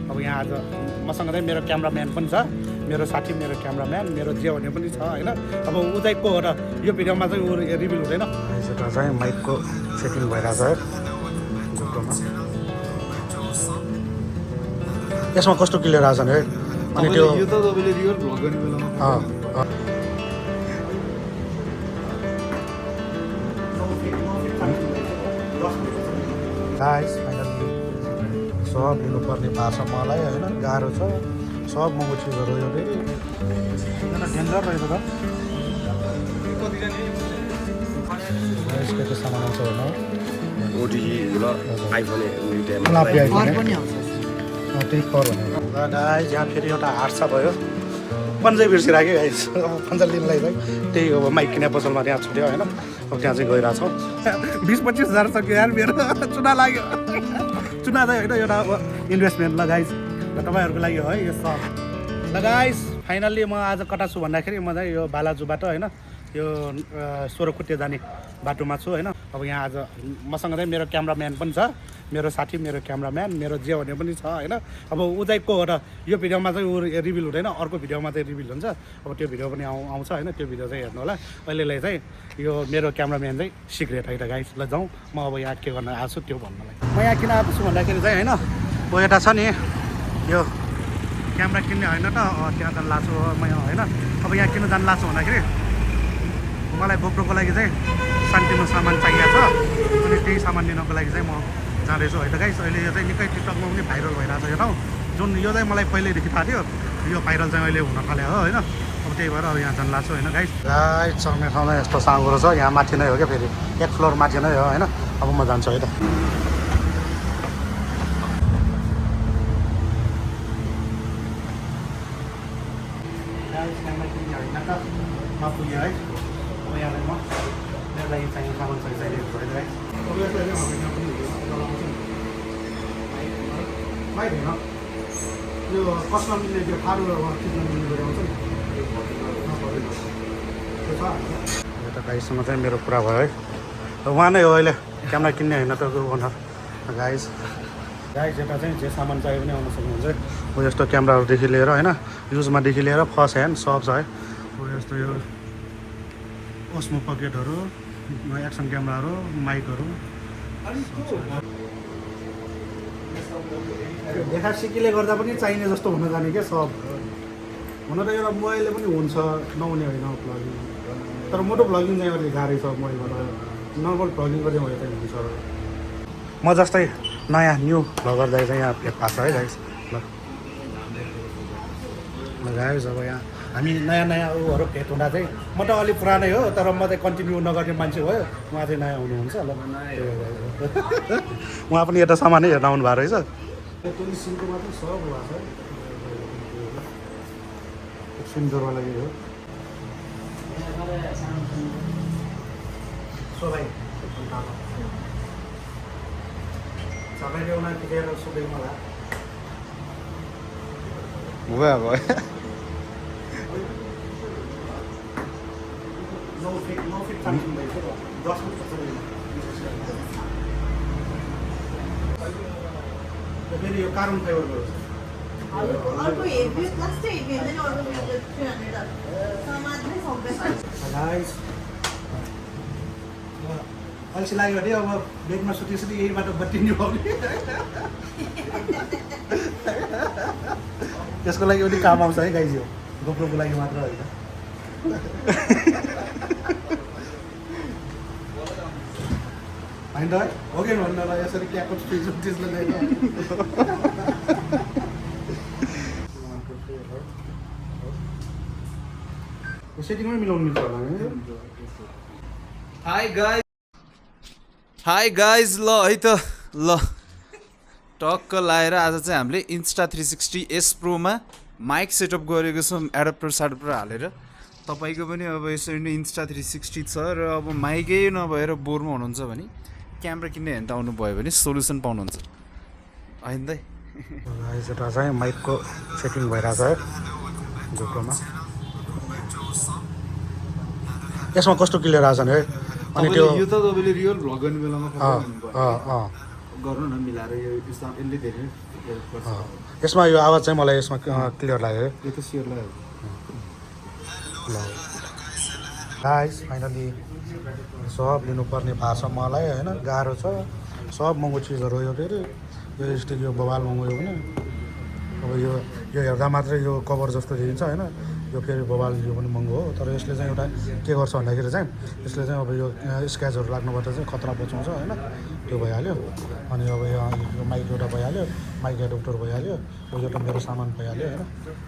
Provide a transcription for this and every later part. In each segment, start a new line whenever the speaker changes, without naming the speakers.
अब यहाँ आज मसँग चाहिँ मेरो क्यामराम्यान पनि छ, मेरो साथी, मेरो क्यामराम्यान, मेरो जे भन्ने पनि छ होइन। अब ऊ चाहिँ को हो र यो भिडियोमा चाहिँ ऊ रिभिल हुँदैन। यता चाहिँ माइकको सेटिङ भइरहेछ है गोप्रोमा। यसमा कस्तो क्लियर आएको छ नि है। अनि त्यो
यो त तपाईले रियल भ्लग गर्ने बेलामा
गाइस फाइनली सब लिनुपर्ने भएको छ मलाई होइन, गाह्रो छ सब महँगो चिजहरू यो फेरि डेन्जर रहेछ त। यसको चाहिँ सामान आउँछ होइन त्यही कर भने गाइस। यहाँ फेरि एउटा हार्सा भयो, पन्जै बिर्सिराख्यो गाइस। पन्जा लिनलाई चाहिँ त्यही अब माइक किने पसलमा त्यहाँ छुट्यो होइन। अब त्यहाँ चाहिँ गइरहेछौँ। 20-25 हजार सक्यो यार मेरो। चुना लाग्यो। चुना चाहिँ होइन एउटा इन्भेस्टमेन्ट ल गाइस, तपाईँहरूको लागि है यो सब ल गाइस। फाइनल्ली म आज कता छु भन्दाखेरि म चाहिँ यो बालाजुबाट होइन यो सोह्रखुट्टे जाने बाटोमा छु होइन। अब यहाँ आज मसँग चाहिँ मेरो क्यामराम्यान पनि छ, मेरो साथी, मेरो क्यामराम्यान, मेरो जे भन्ने पनि छ होइन। अब ऊ चाहिँ को हो र यो भिडियोमा चाहिँ ऊ रिभिल हुँदैन, अर्को भिडियोमा चाहिँ रिभिल हुन्छ। अब त्यो भिडियो पनि आउँछ होइन, त्यो भिडियो चाहिँ हेर्नु होला। अहिलेलाई चाहिँ यो मेरो क्यामराम्यान चाहिँ सिक्रेट है त गाइस। ल जाउँ, म अब यहाँ के गर्न आएको छु त्यो भन्नलाई। म यहाँ किन आएको छु भन्दाखेरि चाहिँ होइन ऊ यता छ नि यो क्यामेरा किन्ने होइन त त्यहाँ जानु लाग्छु म होइन। अब यहाँ किन जानु लाग्छु भन्दाखेरि मलाई गोप्रोको लागि चाहिँ सानोतिनो सामान चाहिएको छ, अनि त्यही सामान लिनको लागि चाहिँ म जाँदैछु है त गाइस। अहिले यो चाहिँ निकै टिकटकमा पनि भाइरल भइरहेको छ यो ठाउँ, जुन यो चाहिँ मलाई पहिल्यैदेखि थाहा थियो। यो भाइरल चाहिँ अहिले हुन थाल्यो हो होइन। अब त्यही भएर अब यहाँ जानु लाग्छु होइन गाइस। गाइस चढ्ने ठाउँमा यस्तो साँगुरो छ, यहाँ माथि नै हो क्या, फेरि एक फ्लोर माथि नै हो होइन। अब म जान्छु है त। म पुगेँ है। अब यहाँलाई म मेरो लागि चाहिने सामान चाहिएको छ है। बाइक होइन यो कसमा मिल्ने त्यो ठाडो चिजमा मिल्ने गरेर आउँछ नि त्यो छ। यो त गाइससँग चाहिँ मेरो कुरा भयो है। उहाँ नै हो अहिले क्यामेरा किन्ने होइन त ओनर गाइस। गाइस यता चाहिँ जे सामान चाहियो पनि आउन सक्नुहुन्छ। ऊ यस्तो क्यामेराहरूदेखि लिएर होइन युजमादेखि लिएर फर्स्ट ह्यान्ड सब छ है। ऊ यस्तो यो ओस्मो पकेटहरू, एक्सन क्यामेराहरू, माइकहरू देखा सिकीले गर्दा पनि चाहिने जस्तो हुन जाने क्या सब। हुन त एउटा मोबाइलले पनि हुन्छ नहुने होइन भ्लगिङ, तर मोटो भ्लगिङ चाहिँ अलिक गाह्रै छ मोबाइलबाट। नर्मल भ्लगिङ गर्ने भयो चाहिँ हुन्छ। म जस्तै नयाँ न्यू भ्लगर दाइ चाहिँ यहाँ भेट पाएको छ है गाइस। ल गाइस अब यहाँ हामी नयाँ उहरू भेट हुँदा चाहिँ म त अलिक पुरानै हो, तर म चाहिँ कन्टिन्यू नगर्ने मान्छे भयो। उहाँ चाहिँ नयाँ हुनुहुन्छ ल। उहाँ पनि यता सामानै हेर्न आउनु भएको रहेछ। त्यो सिनको मात्रै सब भएको छ सिन्जोरमा लागि हो। सोलाई सबैले उनीहरू टिकेर सोधेको मलाई
भयो भयो।
No fit something like that. 10 फेरि यो कार्बन फाइबरको
अर्को हेभी प्लास्टिक हेभी हैन अर्को मेरो 300 समाजमै सक्दैन।
गाइस अल्छी लाग्यो भने अब बेगमा सुती यही बाटो बत्तिनी पाउने त्यसको लागि पनि काम आउँछ है गाइस। यो गोप्रोको लागि मात्र होइन। होइन हो कि भन्नलाई यसरी क्याको चिज लगाएर सेटिङमै मिलाउनु मिल्छ होला है।
हाई गाइज ल है त ल टक्क लाएर आज चाहिँ हामीले Insta360S Proमा माइक सेटअप गरेको छौँ एडाप्टर सेटअपर हालेर। तपाईँको पनि अब यसरी नै Insta360 छ र अब माइकै नभएर बोरमा हुनुहुन्छ भने क्यामेरा किन्ने हेर्न आउनु भयो भने सोल्युसन पाउनुहुन्छ होइन त।
यता चाहिँ माइकको सेटिङ भइरहेछ है गोप्रोमा। यसमा कस्तो क्लियर आएको छ नि है। अनि त्यो
यो त तपाईँले रियल भ्लग गर्ने बेलामा गर्नु न मिलाएर यो यसले धेरै
यसमा यो आवाज चाहिँ मलाई यसमा क्लियर लाग्यो
यो त सियर लाग्यो
ल गाइस फाइनली सब लिनुपर्ने भएको छ मलाई होइन गाह्रो छ सब महँगो चिजहरू हो यो के अरे यो स्टिक यो बवाल महँगो यो पनि अब यो हेर्दा मात्रै यो कभर जस्तो देखिन्छ होइन यो फेरि बवाल यो पनि महँगो हो तर यसले चाहिँ एउटा के गर्छ भन्दाखेरि चाहिँ यसले चाहिँ अब यो स्क्र्याचहरू लाग्नुबाट चाहिँ खतरा बचाउँछ होइन त्यो भइहाल्यो अनि अब यो माइक एउटा भइहाल्यो माइक एडप्टर भइहाल्यो अब एउटा मेरो सामान भइहाल्यो होइन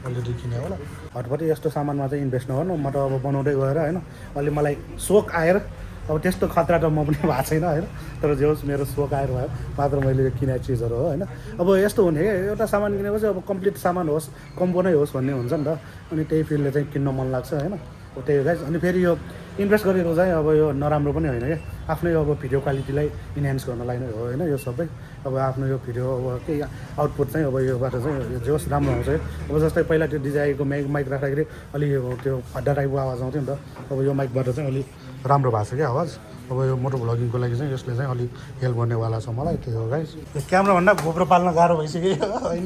अलरेडी किने होला हटपट्टि यस्तो सामानमा चाहिँ इन्भेस्ट नगर्नु म त अब बनाउँदै गएर होइन अहिले मलाई सोख आएर अब त्यस्तो खतरा त म पनि भएको छैन होइन तर जे होस् मेरो सोख आएर भयो मात्र मैले यो किनेको चिजहरू हो होइन अब यस्तो हुने एउटा सामान किनेपछि अब कम्प्लिट सामान होस् कम्बो नै होस् भन्ने हुन्छ नि त अनि त्यही फिलले चाहिँ किन्न मन लाग्छ होइन हो त्यही हो गाइस अनि फेरि यो इन्भेस्ट गरेको चाहिँ अब यो नराम्रो पनि होइन क्या आफ्नै अब भिडियो क्वालिटीलाई इन्हान्स गर्नलाई नै हो होइन यो सबै अब आफ्नो यो भिडियो अब केही आउटपुट चाहिँ अब योबाट चाहिँ जे होस् राम्रो आउँछ अब जस्तै पहिला त्यो डिजाइनको माइक राख्दाखेरि अलि त्यो खड्डा टाइपको आवाज आउँथ्यो नि त अब यो माइकबाट चाहिँ अलि राम्रो भएको छ क्या आवाज अब यो मोटो भ्लगिङको लागि चाहिँ यसले चाहिँ अलि हेल्प गर्नेवाला छ मलाई त्यही हो गाइस यो क्यामेराभन्दा घोप्रो पाल्न गाह्रो भइसक्यो होइन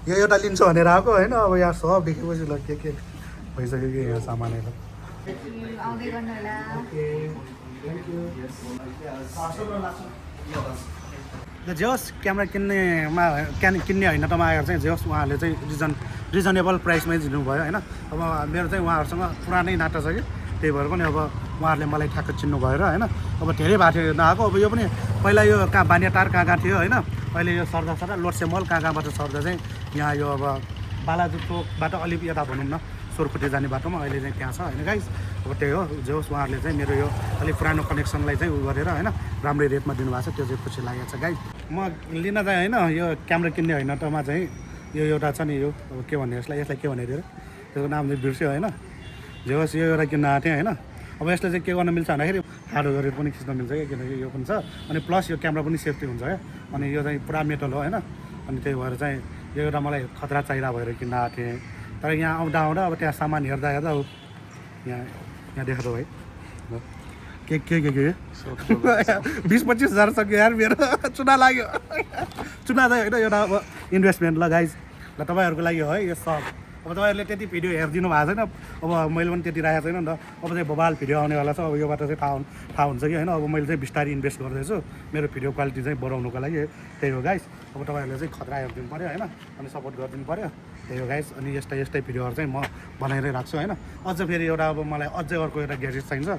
यो एउटा लिन्छु भनेर आएको होइन अब यहाँ सब देखेपछि ल के भइसक्यो कि यहाँ सामानहरू
आउँदै गर्नु होला
जे होस् क्यामेरा किन्ने होइन त आएर चाहिँ जे होस् उहाँहरूले चाहिँ रिजनेबल प्राइसमै दिनुभयो होइन अब मेरो चाहिँ उहाँहरूसँग पुरानै नाता छ कि त्यही भएर पनि अब उहाँहरूले मलाई ठ्याक्क चिन्नु भएर होइन अब धेरै भएको थियो नआएको अब यो पनि पहिला यो कहाँ बानियाटार कहाँ थियो होइन अहिले यो सर्दा लोटसे मल कहाँबाट सर्दा चाहिँ यहाँ यो अब बालाजु चोकबाट अलिक यता भनौँ न सोरखुट्टे जाने बाटोमा अहिले चाहिँ त्यहाँ छ होइन गाइस अब त्यही हो जे होस् उहाँहरूले चाहिँ मेरो यो अलिक पुरानो कनेक्सनलाई चाहिँ उ गरेर होइन राम्रै रेटमा दिनुभएको छ त्यो चाहिँ खुसी लागेको छ गाइस म लिन चाहिँ होइन यो क्यामेरा किन्ने होइन तमा चाहिँ यो एउटा छ नि यो अब के भन्ने यसलाई के भने अरे त्यसको नाम चाहिँ बिर्स्यो होइन जे होस् यो एउटा किन्न आएको थिएँ होइन अब यसले चाहिँ के गर्न मिल्छ भन्दाखेरि हार्ड गरेर पनि खिच्न मिल्छ क्या किनकि यो पनि छ अनि प्लस यो क्यामेरा पनि सेफ्टी हुन्छ क्या अनि यो चाहिँ पुरा मेटल हो होइन अनि त्यही भएर चाहिँ यो एउटा मलाई खतरा चाहिँदा भएर किन्न आएको थिएँ तर यहाँ आउँदा अब त्यहाँ सामान हेर्दा हो यहाँ देखाएको भाइ के 20-25 हजार सक्यो यार मेरो चुना लाग्यो चुना चाहिँ होइन एउटा अब इन्भेस्टमेन्ट ल गाइज ल तपाईँहरूको लागि हो है यो सब अब तपाईँहरूले त्यति भिडियो हेरिदिनु भएको छैन अब मैले पनि त्यति राखेको छैन नि त अब चाहिँ बबाल भिडियो आउनेवाला छ अब योबाट चाहिँ थाहा हुन्छ कि होइन अब मैले चाहिँ बिस्तारै इन्भेस्ट गर्दैछु मेरो भिडियो क्वालिटी चाहिँ बढाउनुको लागि त्यही हो गाइस अब तपाईँहरूले चाहिँ खतरा हेरिदिनु पऱ्यो होइन अनि सपोर्ट गरिदिनु पऱ्यो त्यही हो गाइस अनि यस्तै भिडियोहरू चाहिँ म बनाइरै राख्छु होइन अझ फेरि एउटा अब मलाई अझै अर्को एउटा ग्याजेट चाहिन्छ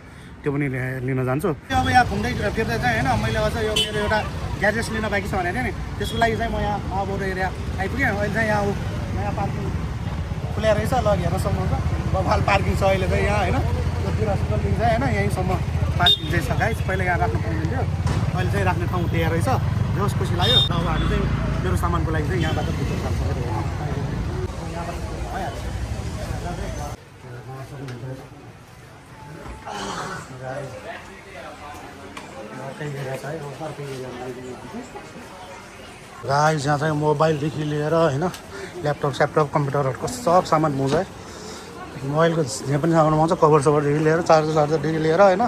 त्यो पनि लिन जान्छु अब यहाँ घुम्दै फिर्दै चाहिँ होइन मैले अझ यो मेरो एउटा ग्याजेट्स लिन बाँकी छ भनेको थिएँ नि त्यसको लागि चाहिँ म यहाँ महाबोर एरिया आइपुगेँ अहिले चाहिँ यहाँ नयाँ पार्किङ खुल्या रहेछ ल हेर्न सक्नुहुन्छ बबाल पार्किङ छ अहिले चाहिँ यहाँ होइन यो हस्पिटलदेखि चाहिँ होइन यहीँसम्म पार्किङ चाहिँ छ गाइस पहिला यहाँ राख्नु पाउँदैन थियो अहिले चाहिँ राख्ने ठाउँ दिएर रहेछ जोस् खुसी लाग्यो र अब हामी चाहिँ मेरो सामानको लागि चाहिँ यहाँबाट भित्र जान्छ गाइस यहाँ चाहिँ मोबाइलदेखि लिएर होइन ल्यापटप कम्प्युटरहरूको सब सामान पाउँछ है मोबाइलको जे पनि सामान पाउँछ कभरसभरदेखि लिएर चार्जरदेखि लिएर होइन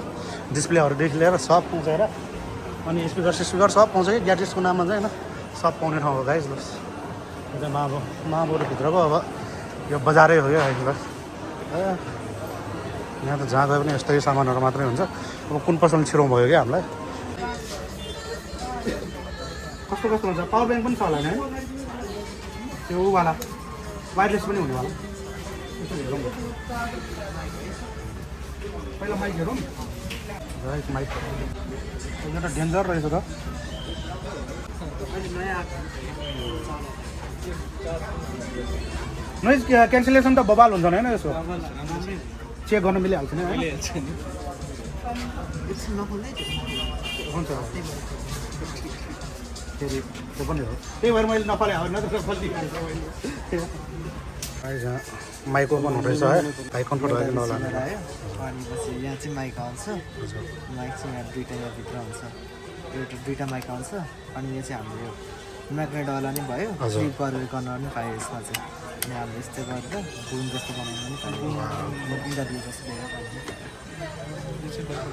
डिस्प्लेहरूदेखि लिएर सब पाउँछ हेर अनि स्पिकर सब पाउँछ कि ग्याजेट्सको नाममा चाहिँ होइन सब पाउने ठाउँ हो गाइस बस यो चाहिँ महाबोरभित्रको अब यो बजारै हो क्या गाइस बस यहाँ त जहाँ गए पनि यस्तै सामानहरू मात्रै हुन्छ अब कुन पसल छिराउँ भयो क्या हामीलाई कस्तो हुन्छ पावर ब्याङ्क पनि छ होला नि है त्यो उवाला वायरलेस पनि हुनेवाला पहिला माइक हेरौँ माइक एउटा डेन्जर रहेछ त नोइज क्यान्सलेसन त बबाल हुन्छ होइन यसो चेक गर्न मिलिहाल्छ नि हुन्छ फेरि त्यो पनि हो त्यही भएर मैले नफले माइको पनि हुँदैछ है भाइ कम्फर्ट भएर नहोला
अनि यहाँ चाहिँ माइक आउँछ माइक चाहिँ यहाँ दुईवटा यहाँभित्र हुन्छ दुईवटा माइक आउँछ अनि यो चाहिँ हाम्रो यो म्याग्नेटवाला नि भयो स्लिपर गर्न पनि पायो यसमा चाहिँ अनि हामीले यस्तो गरेर बुम जस्तो बनाउनु पनि पायो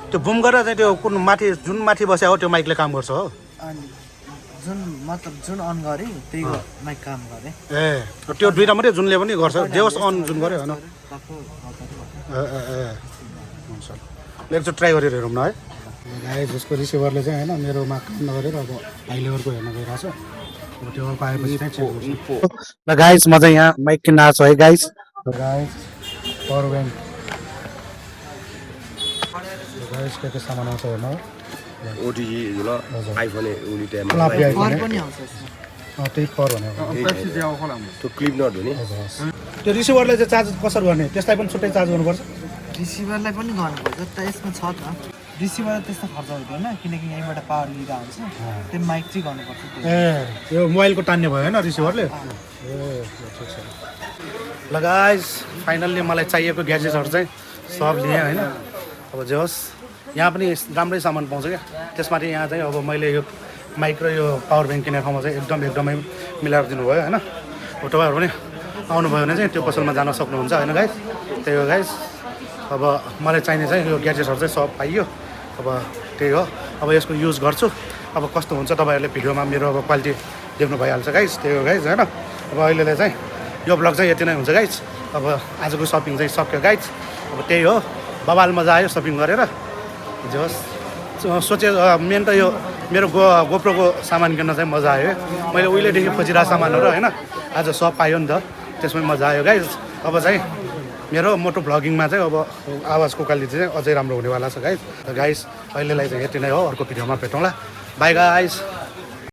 त्यो बुम गरेर चाहिँ त्यो कुन माथि जुन माथि बस्या हो त्यो माइकले काम गर्छ हो
अनि जुन मतलब जुन अन गरेँ त्यही माइक काम गरेँ
ए त्यो दुईटा मात्रै जुनले पनि गर्छ जे होस् अन जुन गऱ्यो होइन हुन्छ एकचोटि ट्राई गरेर हेरौँ न है गाइस जसको रिसिभरले चाहिँ होइन मेरोमा काम नगरेर अब हाई लेभलको हेर्न गइरहेछ अब त्यो पाएपछि चाहिँ चेक गर्छु ल गाइस म चाहिँ यहाँ माइक किन्न आएको छु है गाइस पावर ब्याङ्क गाइस के सामान आउँछ हेर्नु
ओटिजी ल आइफोन उनी टाइममा
पावर पनि आउँछ यसमा
त्यही पावर भनेको
त्यो क्लिप नट हो नि
त्यो रिसिभरले चाहिँ चार्ज कसरी गर्ने त्यसलाई पनि छुट्टै चार्ज गर्नुपर्छ
रिसिभरलाई पनि गर्नुपर्छ त यसमा छ त रिसिभर त्यस्तो खर्च हुँदैन किनकि यहीँबाट पावर लिँदा हुन्छ त्यो माइक चाहिँ गर्नुपर्छ
ए यो मोबाइलको तान्ने भयो होइन रिसिभरले ए ठिक छ ल गाइस फाइनल्ली मलाई चाहिएको ग्याजेट्सहरू चाहिँ सब लिएँ होइन अब जे होस् यहाँ पनि राम्रै सामान पाउँछ क्या त्यसमाथि यहाँ चाहिँ अब मैले यो माइक र यो पावर ब्याङ्क किनेको ठाउँमा चाहिँ एकदमै मिलाएर दिनुभयो होइन अब तपाईँहरू पनि आउनुभयो भने चाहिँ त्यो पसलमा जान सक्नुहुन्छ होइन गाइस त्यही हो गाइस अब मलाई चाहिने चाहिँ यो ग्याजेट्सहरू चाहिँ सब पाइयो अब त्यही हो अब यसको युज गर्छु अब कस्तो हुन्छ तपाईँहरूले भिडियोमा मेरो अब क्वालिटी देख्नु भइहाल्छ गाइस त्यही हो गाइस होइन अब अहिलेलाई चाहिँ यो ब्लग चाहिँ यति नै हुन्छ गाइस अब आजको सपिङ चाहिँ सक्यो गाइस अब त्यही हो बबाल मजा आयो सपिङ गरेर जे होस् सोचे मेन त यो मेरो गोप्रोको सामान किन्न चाहिँ मजा आयो मैले उहिलेदेखि खोजिरहेको सामानहरू होइन आज सब पायो नि त त्यसमै मजा आयो गाइस अब चाहिँ मेरो मोटो भ्लगिङमा चाहिँ अब आवाजको क्वालिटी चाहिँ अझै राम्रो हुनेवाला छ गाइस अहिलेलाई चाहिँ यति नै हो अर्को भिडियोमा भेटौँला बाई गाइस